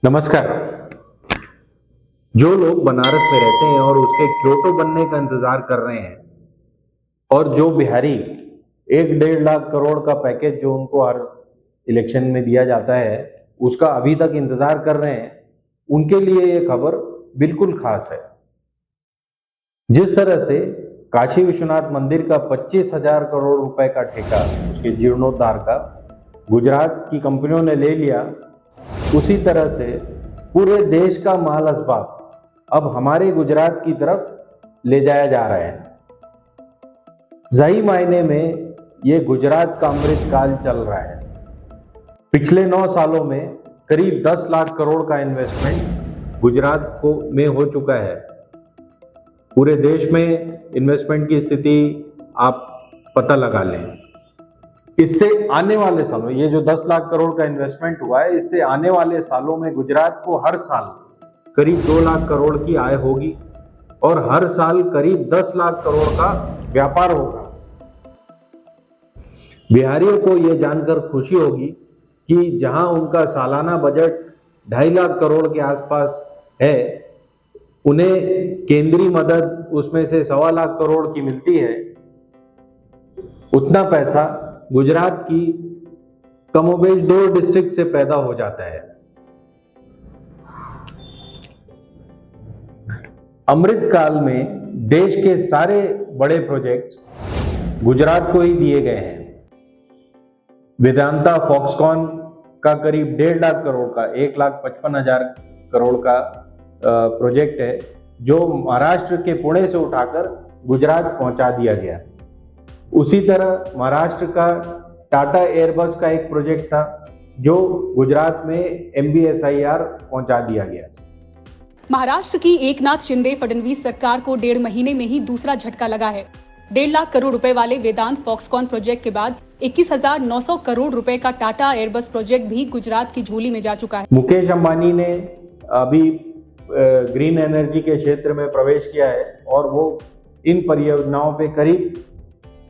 नमस्कार। जो लोग बनारस में रहते हैं और उसके क्योटो बनने का इंतजार कर रहे हैं और जो बिहारी 1-1.5 लाख करोड़ का पैकेज जो उनको हर इलेक्शन में दिया जाता है उसका अभी तक इंतजार कर रहे हैं, उनके लिए ये खबर बिल्कुल खास है। जिस तरह से काशी विश्वनाथ मंदिर का 25,000 करोड़ रुपए का ठेका उसके जीर्णोद्धार का गुजरात की कंपनियों ने ले लिया, उसी तरह से पूरे देश का माल असबाब अब हमारे गुजरात की तरफ ले जाया जा रहा है। सही मायने में ये गुजरात का अमृत काल चल रहा है। पिछले 9 सालों में करीब 10 लाख करोड़ का इन्वेस्टमेंट गुजरात में हो चुका है। पूरे देश में इन्वेस्टमेंट की स्थिति आप पता लगा लें। इससे आने वाले सालों, ये जो 10 लाख करोड़ का इन्वेस्टमेंट हुआ है, इससे आने वाले सालों में गुजरात को हर साल करीब 2 लाख करोड़ की आय होगी और हर साल करीब 10 लाख करोड़ का व्यापार होगा। बिहारियों को यह जानकर खुशी होगी कि जहां उनका सालाना बजट 2.5 लाख करोड़ के आसपास है, उन्हें केंद्रीय मदद उसमें से 1.25 लाख करोड़ की मिलती है। उतना पैसा गुजरात की कमोबेश 2 डिस्ट्रिक्ट से पैदा हो जाता है। अमृत काल में देश के सारे बड़े प्रोजेक्ट्स गुजरात को ही दिए गए हैं। वेदांता फॉक्सकॉन का करीब 1.5 लाख करोड़ का 1,55,000 करोड़ का प्रोजेक्ट है, जो महाराष्ट्र के पुणे से उठाकर गुजरात पहुंचा दिया गया। उसी तरह महाराष्ट्र का टाटा एयरबस का एक प्रोजेक्ट था जो गुजरात में MBSIR पहुंचा दिया गया। महाराष्ट्र की एकनाथ शिंदे फडणवीस सरकार को 1.5 महीने में ही दूसरा झटका लगा है। 1.5 लाख करोड़ रुपए वाले वेदांत फॉक्सकॉन प्रोजेक्ट के बाद 21,900 करोड़ रुपए का टाटा एयरबस प्रोजेक्ट भी गुजरात की झोली में जा चुका है। मुकेश अंबानी ने अभी ग्रीन एनर्जी के क्षेत्र में प्रवेश किया है और वो इन परियोजनाओं पे करीब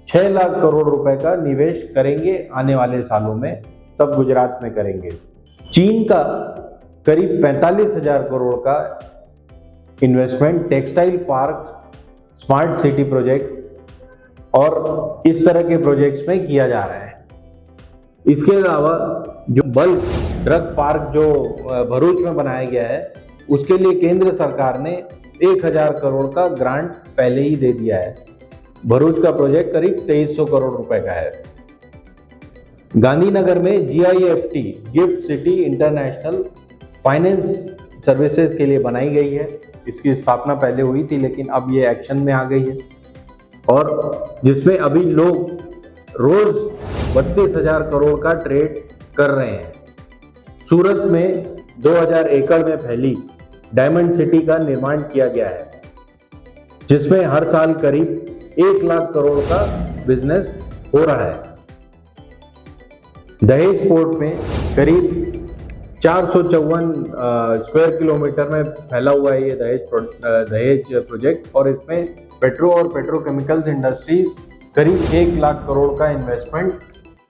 6 लाख करोड़ रुपए का निवेश करेंगे। आने वाले सालों में सब गुजरात में करेंगे। चीन का करीब 45,000 करोड़ का investment textile park, smart city project और इस तरह के प्रोजेक्ट्स में किया जा रहा है। इसके अलावा जो बल्क ड्रग पार्क जो भरूच में बनाया गया है, उसके लिए केंद्र सरकार ने 1,000 करोड़ का ग्रांट पहले ही दे दिया है। भरूच का प्रोजेक्ट करीब 2300 करोड़ रुपए का है। गांधीनगर में GIFT gift city international finance services के लिए बनाई गई है। इसकी स्थापना पहले हुई थी लेकिन अब ये एक्शन में आ गई है और जिसमें अभी लोग रोज 32,000 करोड़ का ट्रेड कर रहे हैं। सूरत में 2000 एकड़ में फैली डायमंड सिटी का निर्माण किया गया है, जिसमें हर साल करीब 1 लाख करोड़ का बिजनेस हो रहा है। दहेज पोर्ट में करीब 454 स्क्वायर किलोमीटर में फैला हुआ है ये दहेज प्रोजेक्ट और इसमें पेट्रो और पेट्रोकेमिकल्स इंडस्ट्रीज करीब 1 लाख करोड़ का इन्वेस्टमेंट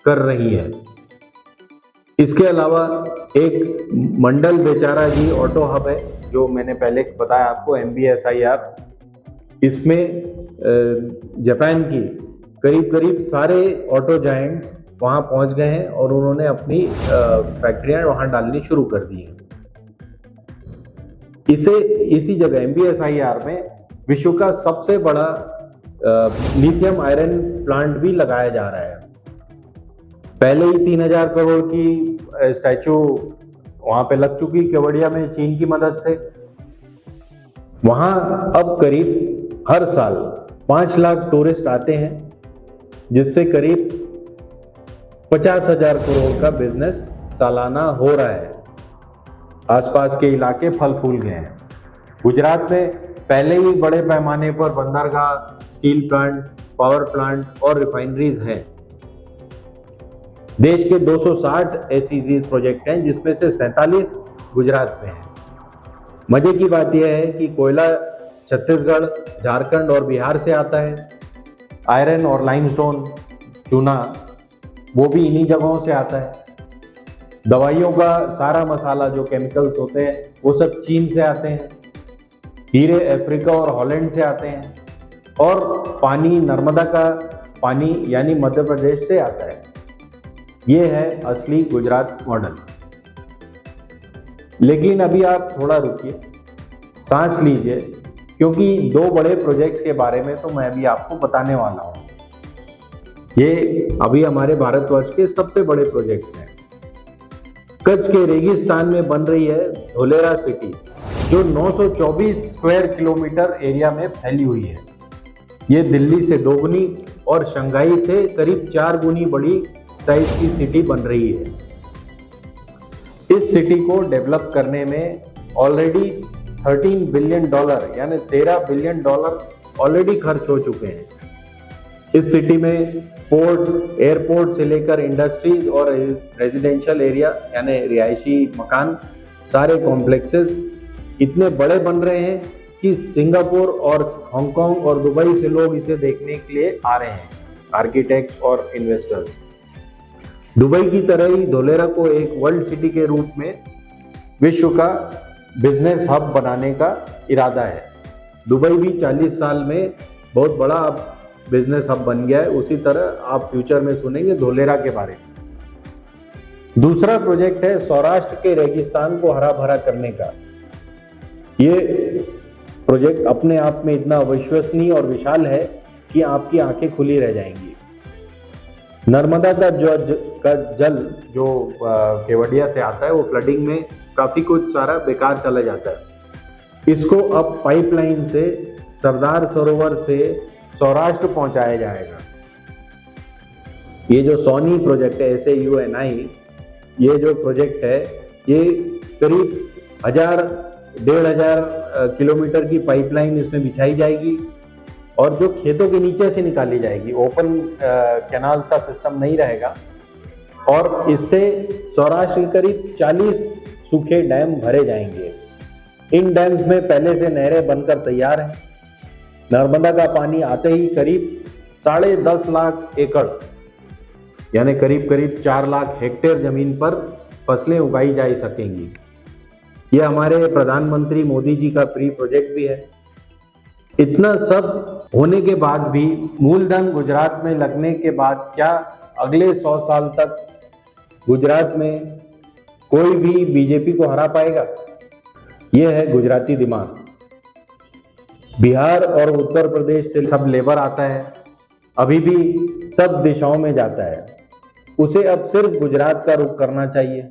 कर रही है। इसके अलावा एक मंडल बेचारा जी ऑटो हब है, जो मैंने पहले बताया आपको, MBSIR। इसमें जापान की करीब सारे ऑटो जायंट्स वहां पहुंच गए हैं और उन्होंने अपनी फैक्ट्रियां वहां डालनी शुरू कर दी हैं। इसी जगह MBSIR में विश्व का सबसे बड़ा लिथियम आयरन प्लांट भी लगाया जा रहा है। पहले ही 3,000 करोड़ की स्टैचू वहां पे लग चुकी केवड़िया में चीन की मदद से। वहां अब करीब हर साल 5 लाख टूरिस्ट आते हैं, जिससे करीब 50,000 करोड़ का बिजनेस सालाना हो रहा है। आसपास के इलाके फल फूल गए हैं। गुजरात में पहले ही बड़े पैमाने पर बंदरगाह, स्टील प्लांट, पावर प्लांट और रिफाइनरीज हैं। देश के 260 SEZ प्रोजेक्ट हैं, जिसमें से 47 गुजरात में हैं। मजे की बात यह है कि कोयला छत्तीसगढ़, झारखंड और बिहार से आता है। आयरन और लाइमस्टोन, चूना, वो भी इन्हीं जगहों से आता है। दवाइयों का सारा मसाला जो केमिकल्स होते हैं वो सब चीन से आते हैं, हीरे अफ्रीका और हॉलैंड से आते हैं, और पानी नर्मदा का पानी यानी मध्य प्रदेश से आता है। ये है असली गुजरात मॉडल। लेकिन अभी आप थोड़ा रुकिए, सांस लीजिए, क्योंकि दो बड़े प्रोजेक्ट्स के बारे में तो मैं भी आपको बताने वाला हूँ। ये अभी हमारे भारतवर्ष के सबसे बड़े प्रोजेक्ट्स हैं। कच्छ के रेगिस्तान में बन रही है धोलेरा सिटी, जो 924 स्क्वायर किलोमीटर एरिया में फैली हुई है। ये दिल्ली से 2 गुनी और शंघाई से करीब 4 गुनी बड़ी साइज की सिटी बन रही है। इस सिटी को डेवलप करने में ऑलरेडी $13 बिलियन यानी $13 बिलियन ऑलरेडी खर्च हो चुके हैं। इस सिटी में पोर्ट, एयरपोर्ट से लेकर इंडस्ट्रीज और रेजिडेंशियल एरिया यानी रिहायशी मकान, सारे कॉम्प्लेक्सेस इतने बड़े बन रहे हैं कि सिंगापुर और हांगकांग और दुबई से लोग इसे देखने के लिए आ रहे हैं, आर्किटेक्ट्स और इन्वेस्टर्स। दुबई की तरह ही धोलेरा को एक वर्ल्ड सिटी के रूप में विश्व का बिजनेस हब बनाने का इरादा है। दुबई भी 40 साल में बहुत बड़ा अब बिजनेस हब बन गया है। उसी तरह आप फ्यूचर में सुनेंगे धोलेरा के बारे में। दूसरा प्रोजेक्ट है सौराष्ट्र के रेगिस्तान को हरा भरा करने का। ये प्रोजेक्ट अपने आप में इतना अविश्वसनीय और विशाल है कि आपकी आंखें खुली रह जाएंगी। नर्मदा का जल जो केवड़िया से आता है वो फ्लडिंग में काफी कुछ सारा बेकार चला जाता है। इसको अब पाइपलाइन से सरदार सरोवर से सौराष्ट्र पहुंचाया जाएगा। ये जो सोनी प्रोजेक्ट है, SAUNI, ये जो प्रोजेक्ट है ये करीब 1,000-1,500 किलोमीटर की पाइपलाइन इसमें बिछाई जाएगी और जो खेतों के नीचे से निकाली जाएगी। ओपन कैनाल्स का सिस्टम नहीं रहेगा और इससे सौराष्ट्र के करीब 40 सूखे डैम भरे जाएंगे। इन डैम्स में पहले से नहरें बनकर तैयार हैं। नर्मदा का पानी आते ही करीब 10.5 लाख एकड़ यानी करीब 4 लाख हेक्टेयर जमीन पर फसलें उगाई जा सकेंगी। यह हमारे प्रधानमंत्री मोदी जी का प्री प्रोजेक्ट भी है। इतना सब होने के बाद भी, मूलधन गुजरात में लगने के बाद, क्या अगले 100 साल तक गुजरात में कोई भी बीजेपी को हरा पाएगा? यह है गुजराती दिमाग। बिहार और उत्तर प्रदेश से सब लेबर आता है, अभी भी सब दिशाओं में जाता है। उसे अब सिर्फ गुजरात का रुख करना चाहिए,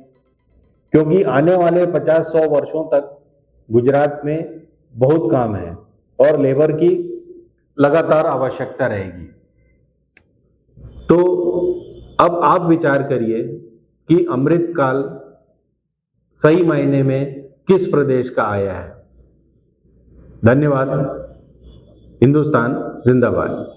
क्योंकि आने वाले 50-100 वर्षों तक गुजरात में बहुत काम है और लेबर की लगातार आवश्यकता रहेगी। तो अब आप विचार करिए कि अमृतकाल सही मायने में किस प्रदेश का आया है। धन्यवाद। हिंदुस्तान जिंदाबाद।